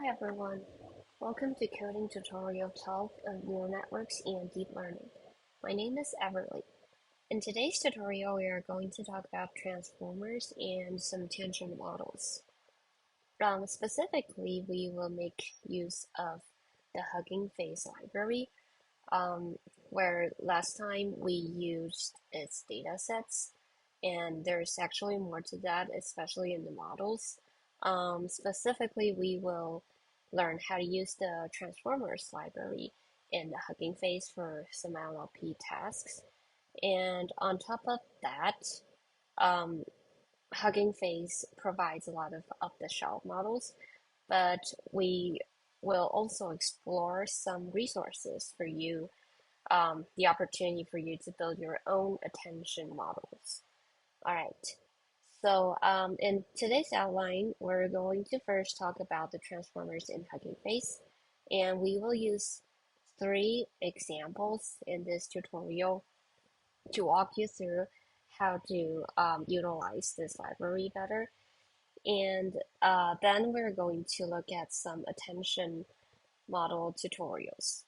Hi everyone, welcome to coding tutorial 12 of neural networks and deep learning. My name is Everly. In today's tutorial, we are going to talk about transformers and some tangent models. Specifically, we will make use of the Hugging Face library, um, where last time we used its datasets, and there's actually more to that, especially in the models. Specifically, we will learn how to use the Transformers library in the Hugging Face for some NLP tasks. And on top of that, um, Hugging Face provides a lot of off-the-shelf models, but we will also explore some resources for you, the opportunity for you to build your own attention models. All right. So in today's outline, we're going to first talk about the transformers in Hugging Face, and we will use three examples in this tutorial to walk you through how to utilize this library better. And then we're going to look at some attention model tutorials.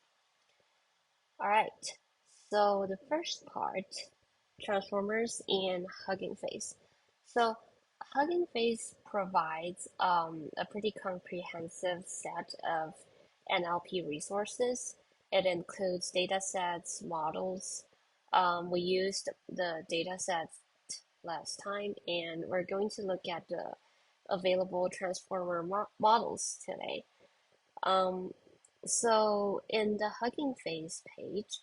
All right, so the first part, Transformers and Hugging Face. So Hugging Face provides a pretty comprehensive set of NLP resources. It includes datasets, models. We used the datasets last time, and we're going to look at the available transformer models today. Um, so in the Hugging Face page,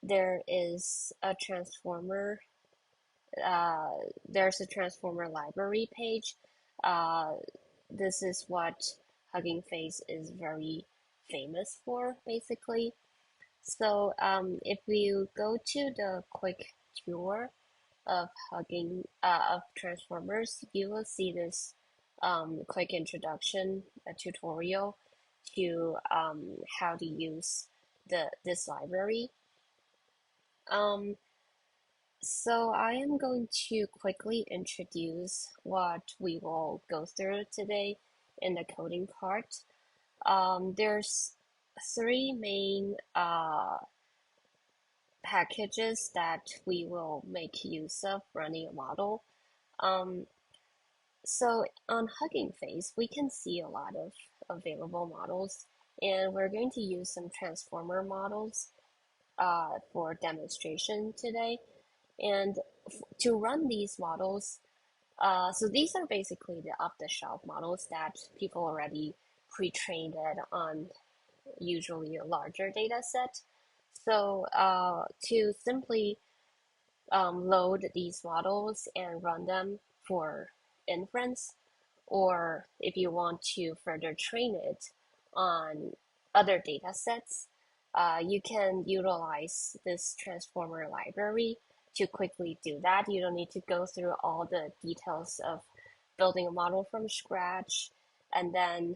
there is a transformer. Uh, there's a transformer library page. Uh, this is what Hugging Face is very famous for, basically. So if you go to the quick tour of of transformers, you will see this quick introduction, a tutorial to how to use this library. Um, so I am going to quickly introduce what we will go through today in the coding part. There's three main packages that we will make use of running a model. Um, so on Hugging Face, we can see a lot of available models, and we're going to use some transformer models for demonstration today. And to run these models, so these are basically the off-the-shelf models that people already pre-trained it on, usually a larger data set. So to simply load these models and run them for inference, or if you want to further train it on other data sets, you can utilize this transformer library to quickly do that. You don't need to go through all the details of building a model from scratch and then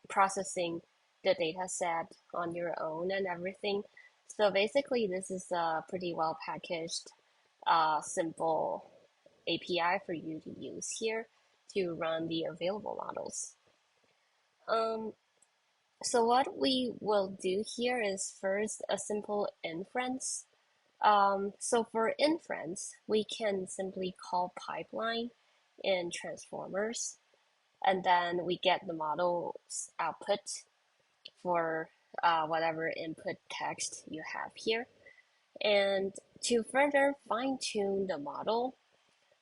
processing the data set on your own and everything. So basically, this is a pretty well packaged, simple API for you to use here to run the available models. Um, so what we will do here is first a simple inference. So for inference, we can simply call pipeline in transformers, and then we get the model's output for whatever input text you have here. And to further fine tune the model,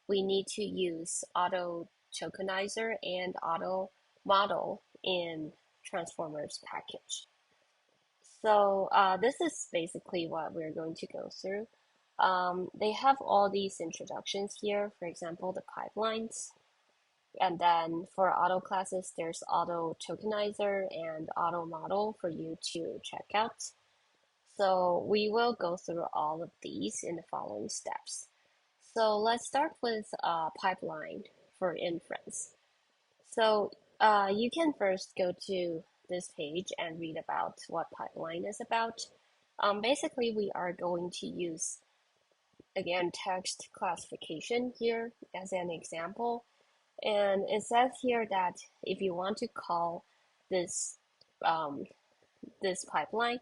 we need to use auto tokenizer and auto model in transformers package. So this is basically what we're going to go through. They have all these introductions here, for example, the pipelines. And then for auto classes, there's auto tokenizer and auto model for you to check out. So we will go through all of these in the following steps. So let's start with pipeline for inference. So you can first go to this page and read about what pipeline is about. Basically, we are going to use, again, text classification here as an example. And it says here that if you want to call this um, this pipeline,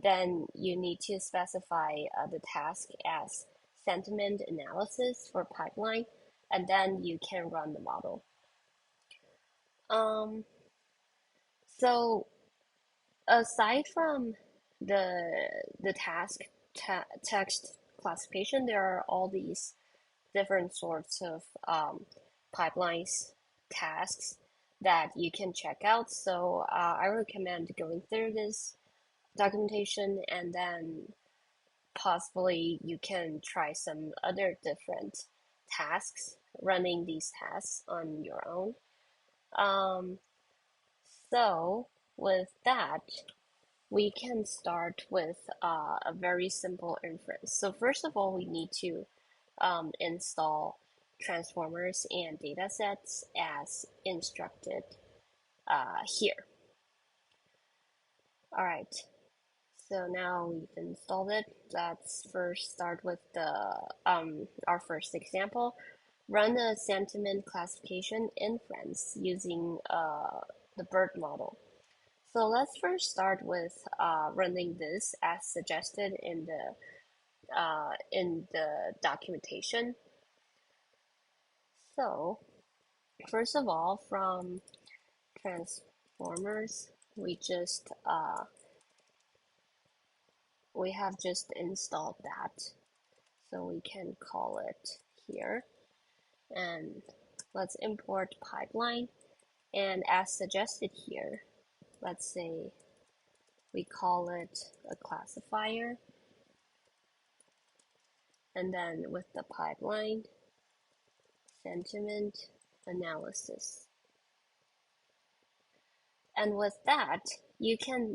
then you need to specify the task as sentiment analysis for pipeline, and then you can run the model. Um, so aside from the task text classification, there are all these different sorts of pipelines tasks that you can check out. So I recommend going through this documentation, and then possibly you can try some other different tasks, running these tasks on your own. Um, so with that, we can start with a very simple inference. So first of all, we need to install transformers and datasets as instructed here. All right, so now we've installed it. Let's first start with our first example. Run a sentiment classification inference using the BERT model. So let's first start with running this as suggested in the documentation. So first of all, from transformers, we have just installed that, so we can call it here. And let's import pipeline. And as suggested here, let's say we call it a classifier. And then with the pipeline, sentiment analysis. And with that, you can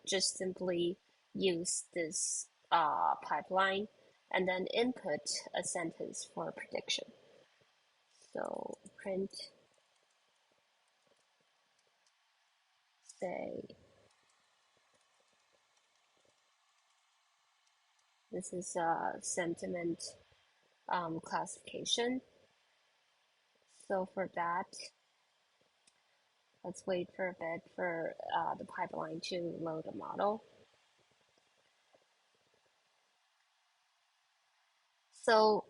just simply use this pipeline and then input a sentence for prediction. So print, say, this is a sentiment classification. So for that, let's wait for a bit for the pipeline to load a model. So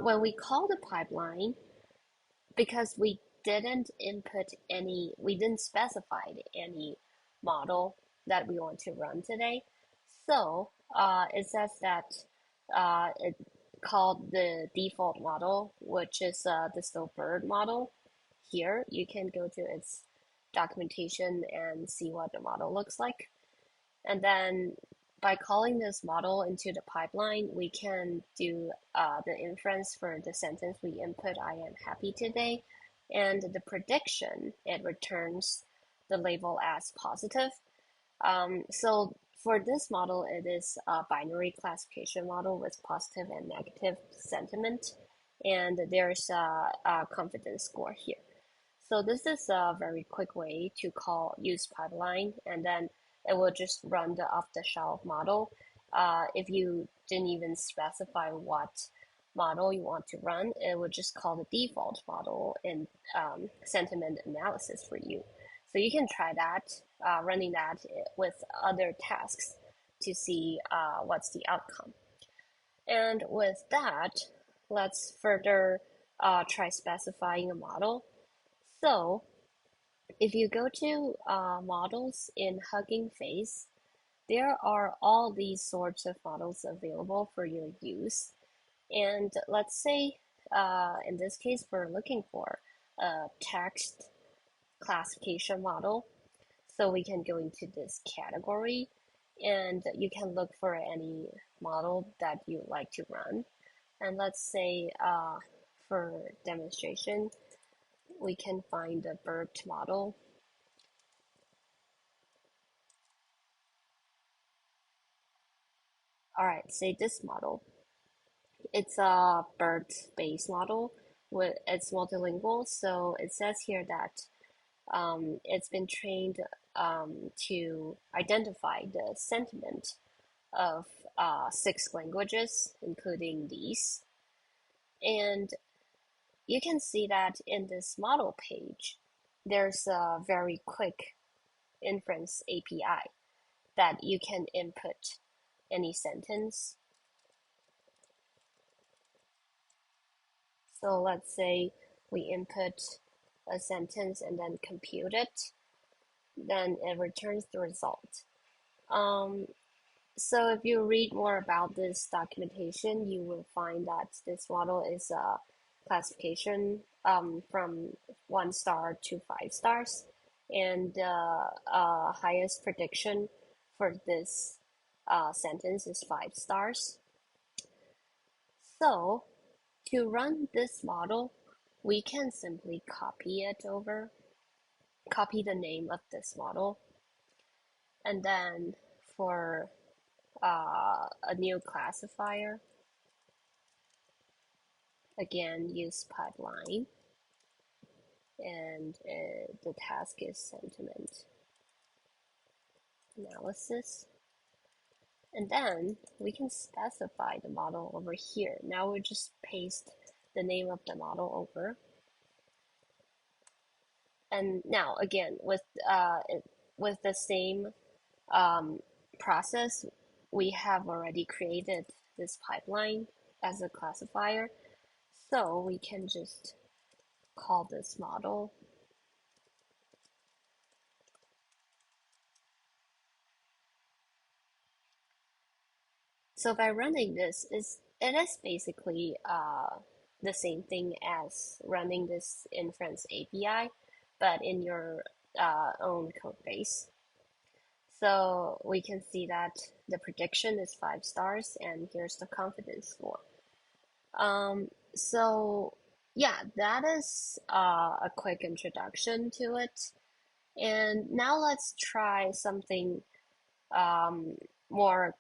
when we call the pipeline, because we didn't we didn't specify any model that we want to run today. So it says that it called the default model, which is the still BERT model. Here, you can go to its documentation and see what the model looks like. And then by calling this model into the pipeline, we can do the inference for the sentence we input, I am happy today. And the prediction, it returns the label as positive. So for this model, it is a binary classification model with positive and negative sentiment. And there's a confidence score here. So this is a very quick way to use pipeline, and then it will just run the off-the-shelf model. If you didn't even specify what model you want to run, it would just call the default model in sentiment analysis for you. So you can try that, running that with other tasks to see what's the outcome. And with that, let's further try specifying a model. So if you go to models in Hugging Face, there are all these sorts of models available for your use. And let's say in this case, we're looking for a text classification model. So we can go into this category and you can look for any model that you like to run. And let's say for demonstration, we can find the BERT model. All right, say this model. It's a BERT-based model. It's multilingual, so it says here that it's been trained to identify the sentiment of 6 languages, including these. And you can see that in this model page, there's a very quick inference API that you can input any sentence. So let's say we input a sentence and then compute it, then it returns the result. Um, so if you read more about this documentation, you will find that this model is a classification from 1 star to 5 stars, and highest prediction for this sentence is 5 stars. So to run this model, we can simply copy the name of this model, and then for a new classifier, again use pipeline, and the task is sentiment analysis. And then we can specify the model over here. Now we just paste the name of the model over. And now again, with the same process, we have already created this pipeline as a classifier. So we can just call this model. So by running this, it is basically the same thing as running this inference API, but in your own code base. So we can see that the prediction is 5 stars, and here's the confidence score. So yeah, that is a quick introduction to it. And now let's try something um, more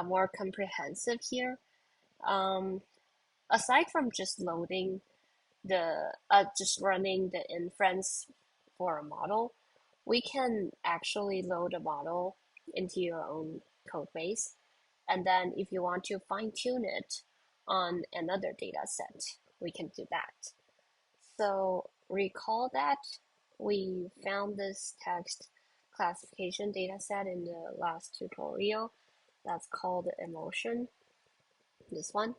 more comprehensive here. Um, Aside from just loading just running the inference for a model, we can actually load a model into your own code base. And then if you want to fine tune it on another data set, we can do that. So recall that we found this text classification data set in the last tutorial. That's called emotion, this one.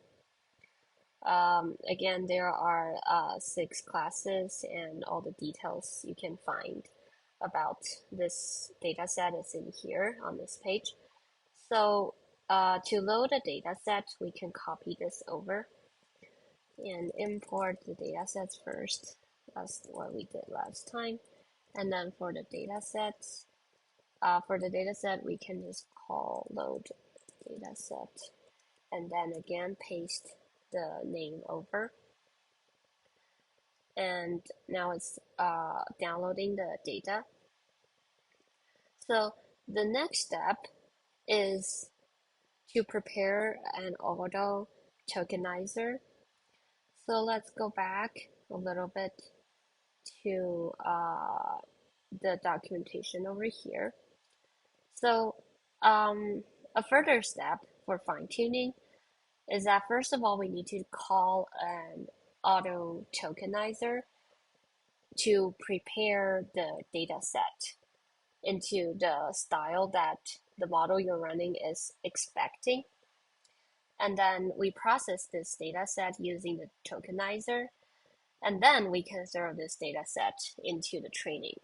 Again, there are 6 classes, and all the details you can find about this data set is in here on this page. So to load a data set, we can copy this over and import the data sets first. That's what we did last time. And then for the data sets, we can just call load data set, and then again paste the name over. And now it's downloading the data. So the next step is to prepare an auto tokenizer. So let's go back a little bit to the documentation over here. So a further step for fine tuning is that first of all, we need to call an auto tokenizer to prepare the data set into the style that the model you're running is expecting. And then we process this data set using the tokenizer, and then we can throw this data set into the training,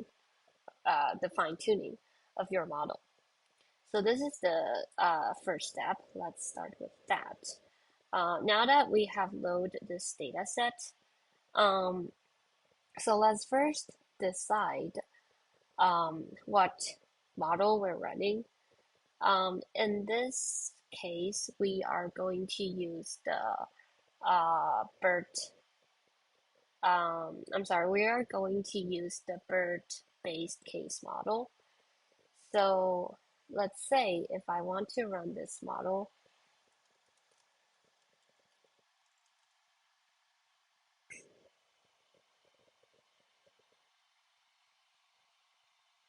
the fine tuning of your model. So this is the first step. Let's start with that. Now that we have loaded this data set, so let's first decide what model we're running. In this case, we are going to use the BERT. We are going to use the BERT-based case model. So let's say if I want to run this model,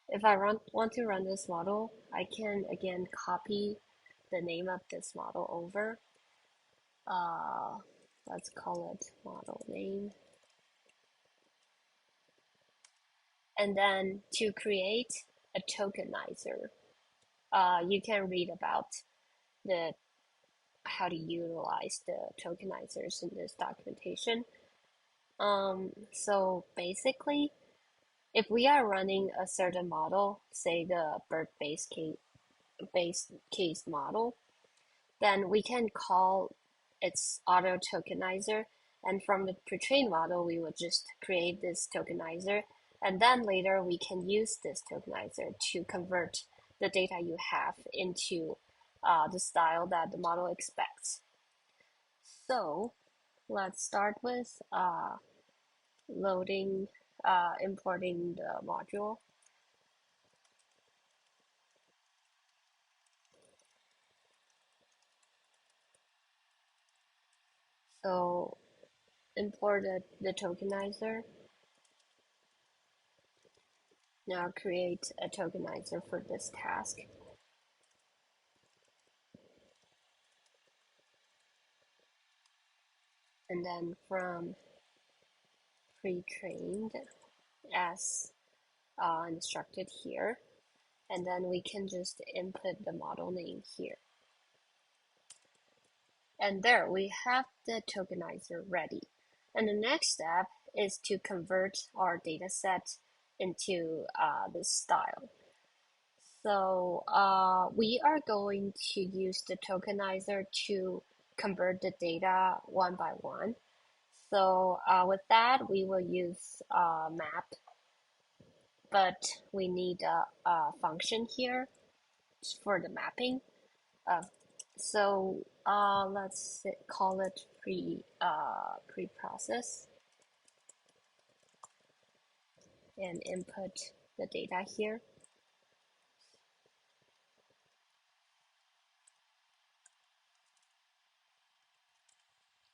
if I want to run this model, I can again copy the name of this model over. let's call it model name. And then to create a tokenizer, you can read about the how to utilize the tokenizers in this documentation. So basically, if we are running a certain model, say the base case model, then we can call its auto tokenizer. And from the pre-trained model, we would just create this tokenizer. And then later we can use this tokenizer to convert the data you have into the style that the model expects. So let's start with loading, importing the module. So import the tokenizer. Now create a tokenizer for this task. And then from pre-trained as instructed here, and then we can just input the model name here. And there we have the tokenizer ready. And the next step is to convert our data set into this style. So we are going to use the tokenizer to convert the data one by one. So with that, we will use map, but we need a function here for the mapping. Uh, so let's call it pre-process and input the data here.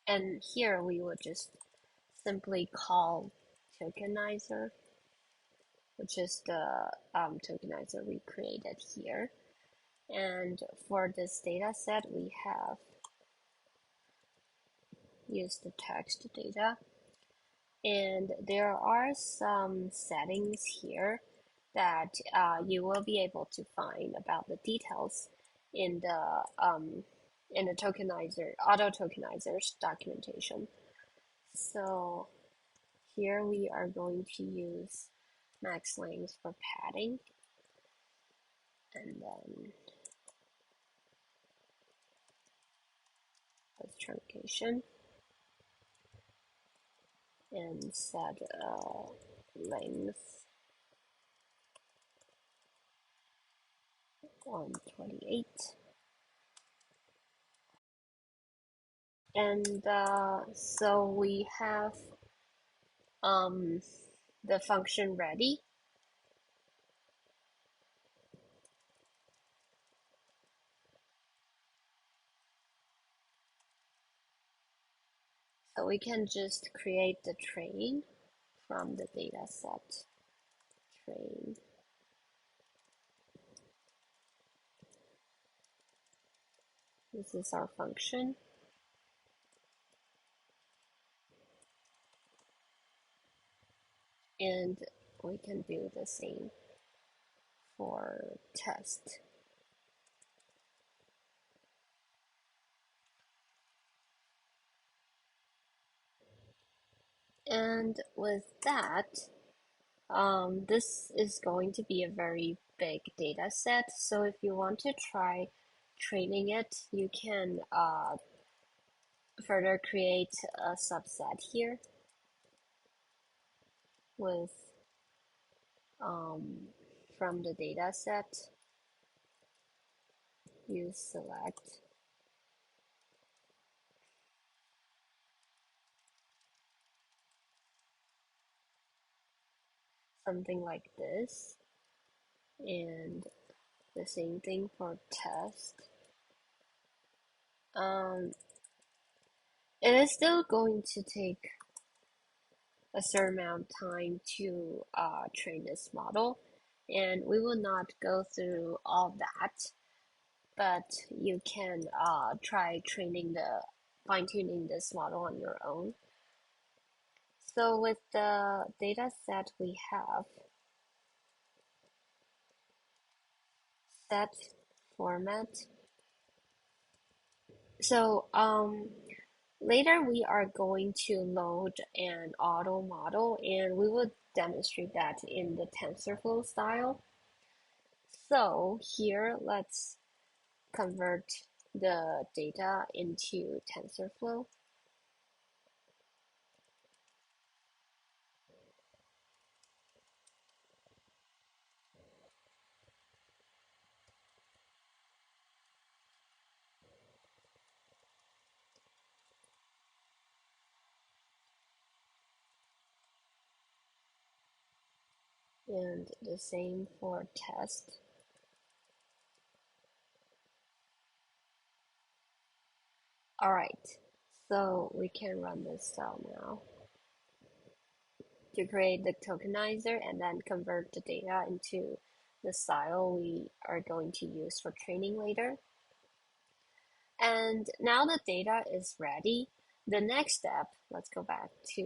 And here we will just simply call tokenizer, which is the tokenizer we created here. And for this data set, we have used the text data. And there are some settings here that you will be able to find about the details in the tokenizer auto tokenizers documentation. So here we are going to use max length for padding, and then with truncation, and set length on 28. And so we have the function ready. So we can just create the train from the data set train. This is our function. And we can do the same for test. And with that, this is going to be a very big data set. So if you want to try training it, you can further create a subset here with from the data set, you select something like this, and the same thing for test. It is still going to take a certain amount of time to train this model, and we will not go through all that, but you can try training fine-tuning this model on your own. So with the data set we have, set format. So later we are going to load an auto model and we will demonstrate that in the TensorFlow style. So here let's convert the data into TensorFlow. And the same for test. All right, so we can run this cell now to create the tokenizer and then convert the data into the style we are going to use for training later. And now the data is ready. The next step, let's go back to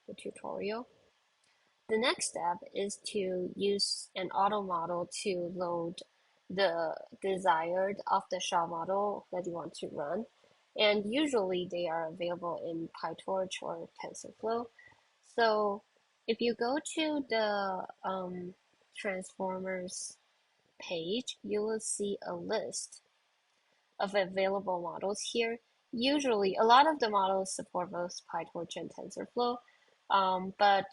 the tutorial. The next step is to use an auto model to load the desired off-the-shelf model that you want to run. And usually they are available in PyTorch or TensorFlow. So if you go to the Transformers page, you will see a list of available models here. Usually, a lot of the models support both PyTorch and TensorFlow, but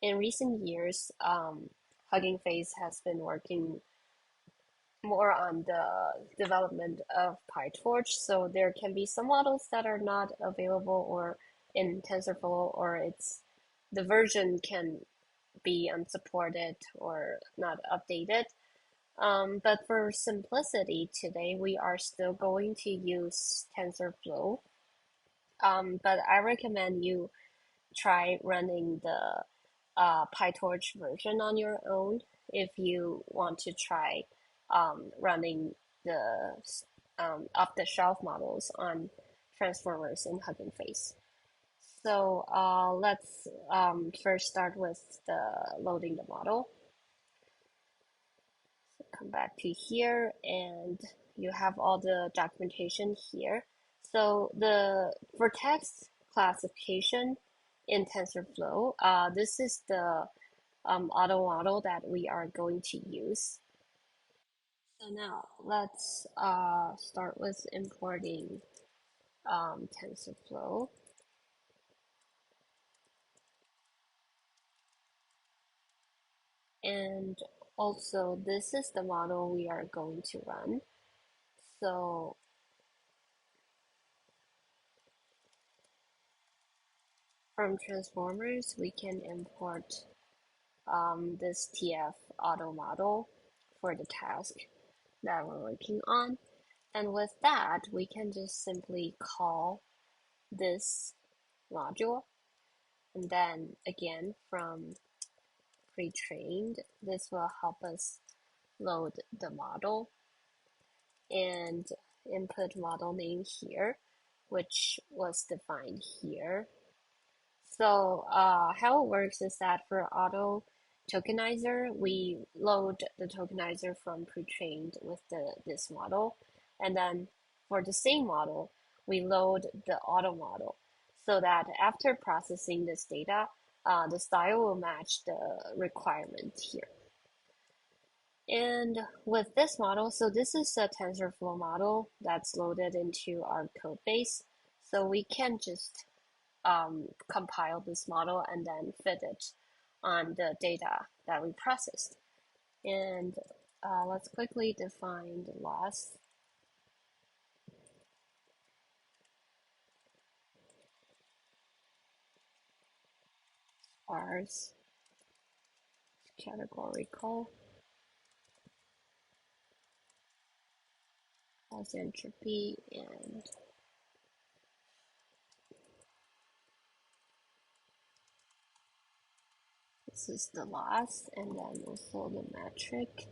in recent years, Hugging Face has been working more on the development of PyTorch, so there can be some models that are not available or in TensorFlow, or it's the version can be unsupported or not updated. But for simplicity today, we are still going to use TensorFlow. But I recommend you try running the PyTorch version on your own if you want to try running the off-the-shelf models on transformers in Hugging Face. So let's first start with the loading the model. So come back to here and you have all the documentation here. So the for text classification in TensorFlow, this is the auto model that we are going to use. So now let's start with importing TensorFlow. And also this is the model we are going to run. So from transformers, we can import this TF auto model for the task that we're working on. And with that, we can just simply call this module. And then again, from pre-trained, this will help us load the model and input model name here, which was defined here. So how it works is that for auto tokenizer, we load the tokenizer from pre-trained with this model. And then for the same model, we load the auto model so that after processing this data, the style will match the requirement here. And with this model, so this is a TensorFlow model that's loaded into our code base. So we can just compile this model and then fit it on the data that we processed. And let's quickly define the loss. Ours categorical as entropy, and this is the loss, and then also the metric.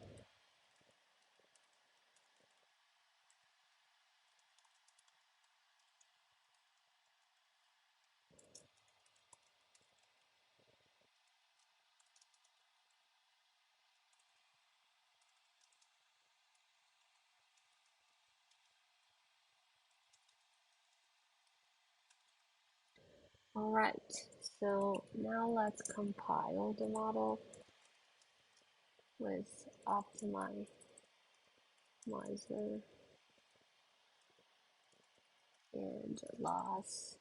All right, so now let's compile the model with optimizer and loss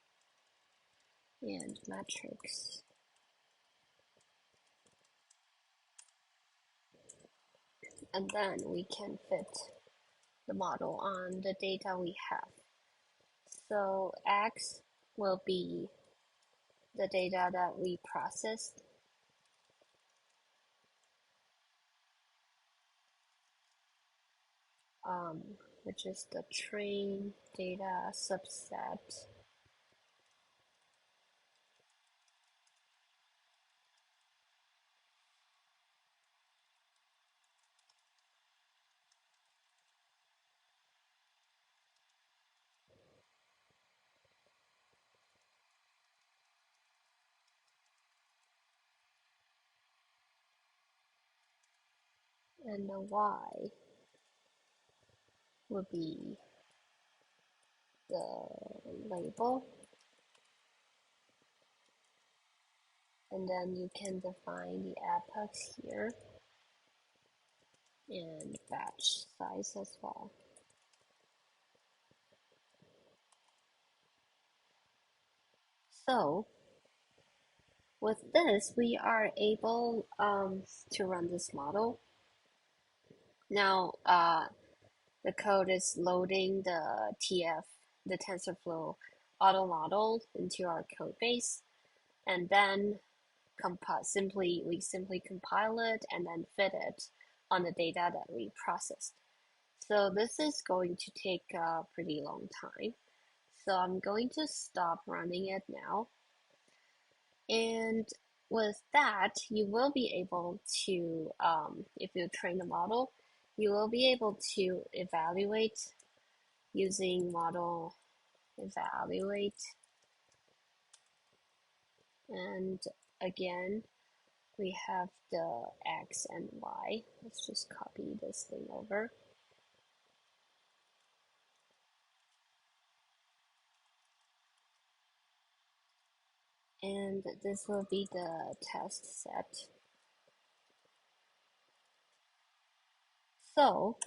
and metrics. And then we can fit the model on the data we have. So X will be the data that we processed, um, which is the train data subset. And the Y will be the label. And then you can define the epochs here and batch size as well. So with this, we are able to run this model. Now, the code is loading the the TensorFlow auto model into our code base, and then we simply compile it and then fit it on the data that we processed. So this is going to take a pretty long time. So I'm going to stop running it now. And with that, you will be able to, if you train a model, you will be able to evaluate using model evaluate. And again, we have the X and Y. Let's just copy this thing over. And this will be the test set. So,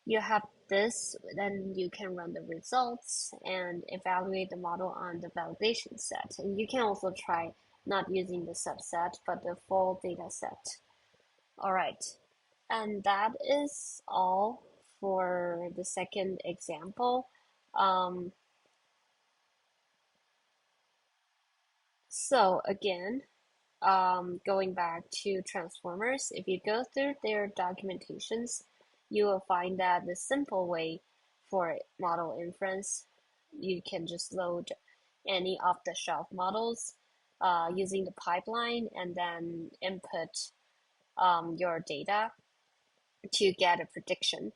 you have this, then you can run the results and evaluate the model on the validation set. And you can also try not using the subset, but the full data set. All right, and that is all for the second example. Um, so again, going back to transformers, if you go through their documentations, you will find that the simple way for model inference, you can just load any off-the-shelf models using the pipeline and then input your data to get a prediction.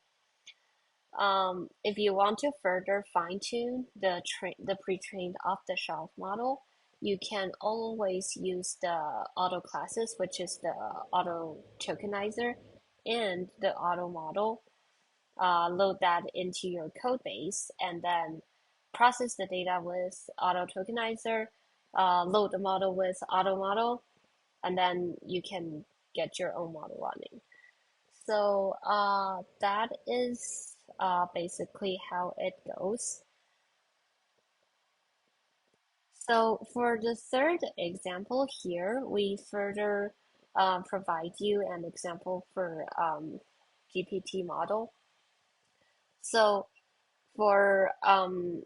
If you want to further fine-tune the pre-trained off-the-shelf model, you can always use the auto classes, which is the auto tokenizer and the auto model. Load that into your code base and then process the data with auto tokenizer, load the model with auto model, and then you can get your own model running. So that is basically how it goes. So for the third example here, we further provide you an example for GPT model. So for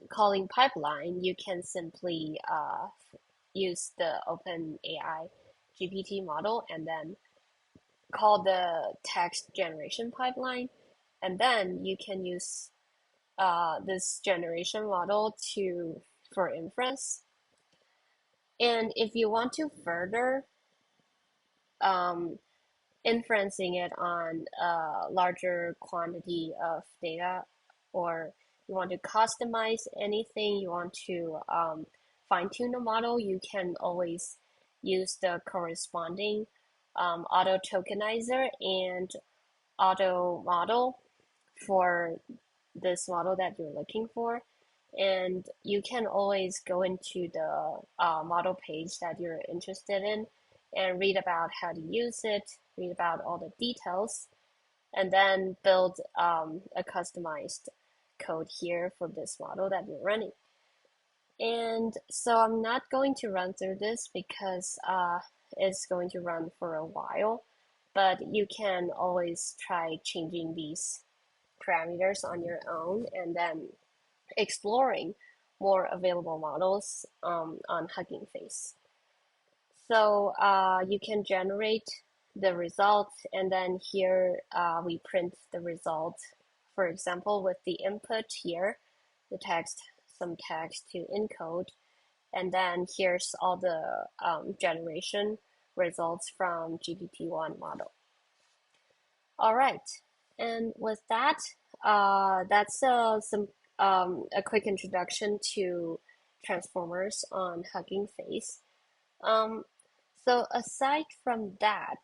calling pipeline, you can simply use the OpenAI GPT model and then call the text generation pipeline, and then you can use this generation model for inference. And if you want to further um, inferencing it on a larger quantity of data, or you want to customize anything, you want to fine tune the model, you can always use the corresponding auto tokenizer and auto model for this model that you're looking for. And you can always go into the model page that you're interested in and read about how to use it, read about all the details, and then build a customized code here for this model that you're running. And so I'm not going to run through this because it's going to run for a while, but you can always try changing these parameters on your own and then exploring more available models on Hugging Face. So you can generate the results, and then here we print the result. For example, with the input here, the text, some text to encode, and then here's all the generation results from GPT-1 model. All right, and with that, that's a quick introduction to transformers on Hugging Face. Um, so aside from that,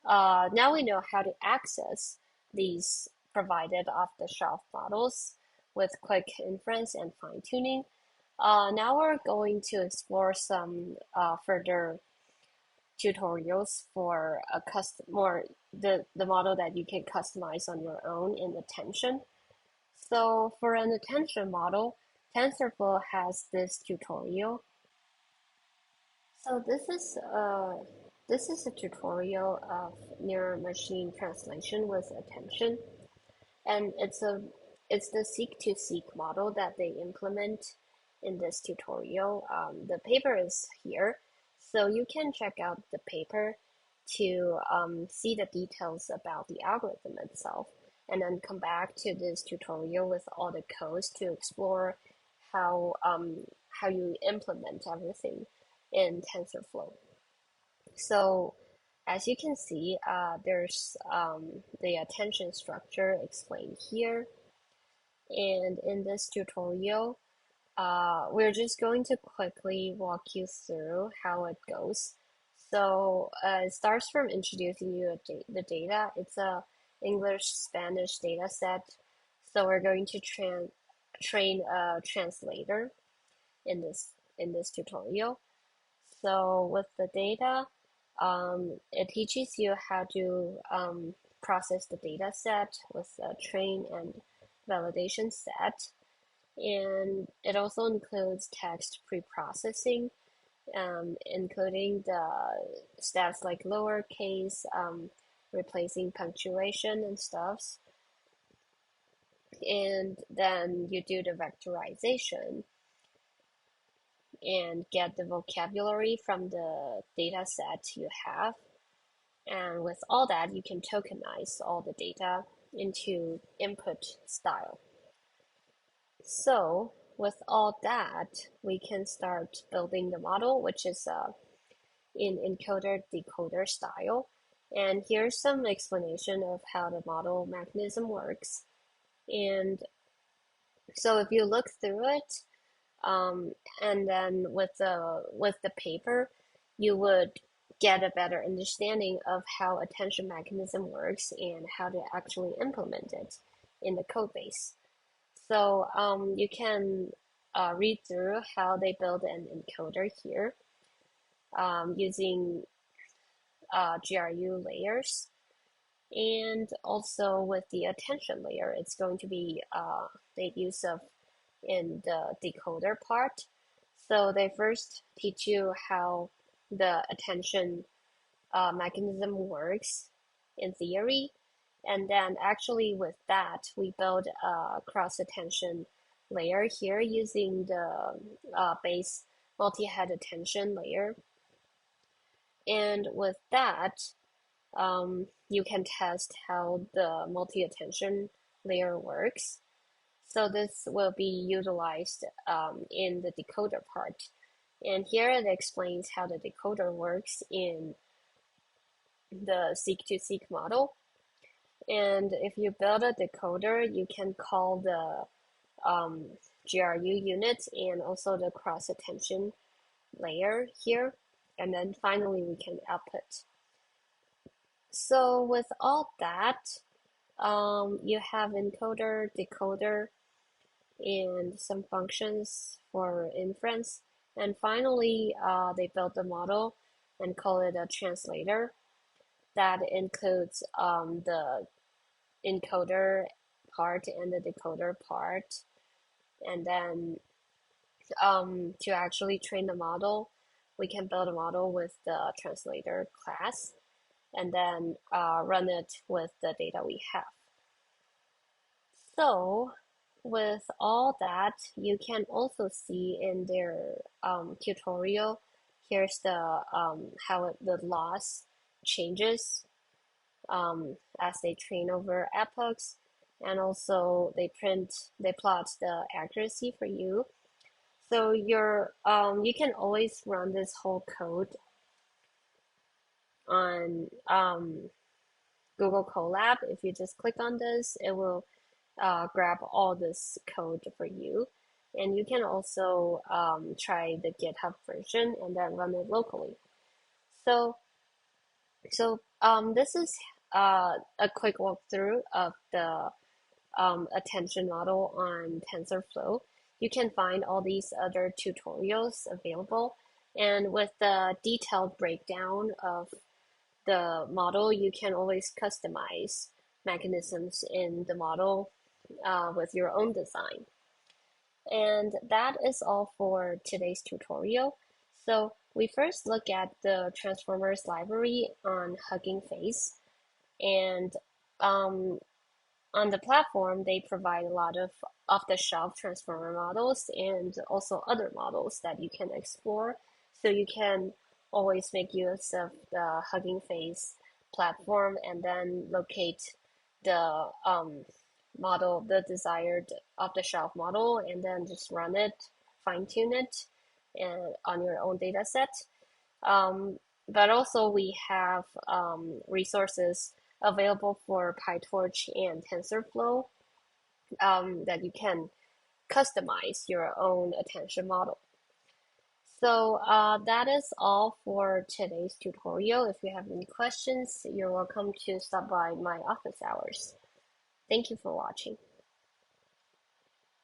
now we know how to access these provided off-the-shelf models with quick inference and fine-tuning. Now we're going to explore some further tutorials for a custom more the model that you can customize on your own in attention. So for an attention model, TensorFlow has this tutorial. So this is a tutorial of near machine translation with attention, and it's the seek to seek model that they implement in this tutorial. The paper is here, so you can check out the paper to see the details about the algorithm itself, and then come back to this tutorial with all the codes to explore how you implement everything in TensorFlow. So as you can see, there's the attention structure explained here. And in this tutorial, we're just going to quickly walk you through how it goes. So it starts from introducing you the data. It's a English-Spanish data set. So we're going to train a translator in this tutorial. So with the data, it teaches you how to process the data set with a train and validation set. And it also includes text pre-processing, including the steps like lowercase, replacing punctuation and stuffs. And then you do the vectorization and get the vocabulary from the data set you have. And with all that, you can tokenize all the data into input style. So with all that, we can start building the model, which is in encoder-decoder style. And here's some explanation of how the model mechanism works. And so if you look through it, and then with the paper, you would get a better understanding of how attention mechanism works and how to actually implement it in the code base. So you can read through how they build an encoder here using GRU layers. And also with the attention layer, it's going to be made use of in the decoder part. So they first teach you how the attention mechanism works in theory. And then actually with that, we build a cross attention layer here using the base multi-head attention layer. And with that, you can test how the multi-attention layer works. So this will be utilized in the decoder part. And here it explains how the decoder works in the seek-to-seek model. And if you build a decoder, you can call the GRU unit and also the cross-attention layer here. And then finally, we can output. So with all that, you have encoder, decoder, and some functions for inference. And finally, they built a model and call it a translator that includes the encoder part and the decoder part. And then to actually train the model, we can build a model with the translator class and then run it with the data we have. So, with all that, you can also see in their tutorial, here's the how the loss changes as they train over epochs, and also they plot the accuracy for you. So you can always run this whole code on Google Colab. If you just click on this, it will grab all this code for you. And you can also try the GitHub version and then run it locally. So, this is a quick walkthrough of the attention model on TensorFlow. You can find all these other tutorials available. And with the detailed breakdown of the model, you can always customize mechanisms in the model with your own design. And that is all for today's tutorial. So we first look at the transformers library on Hugging Face, and um, on the platform, they provide a lot of off-the-shelf transformer models and also other models that you can explore. So you can always make use of the Hugging Face platform and then locate the model, the desired off-the-shelf model, and then just run it, fine-tune it, and on your own data set. But also we have resources available for PyTorch and TensorFlow that you can customize your own attention model. So that is all for today's tutorial. If you have any questions, you're welcome to stop by my office hours. Thank you for watching.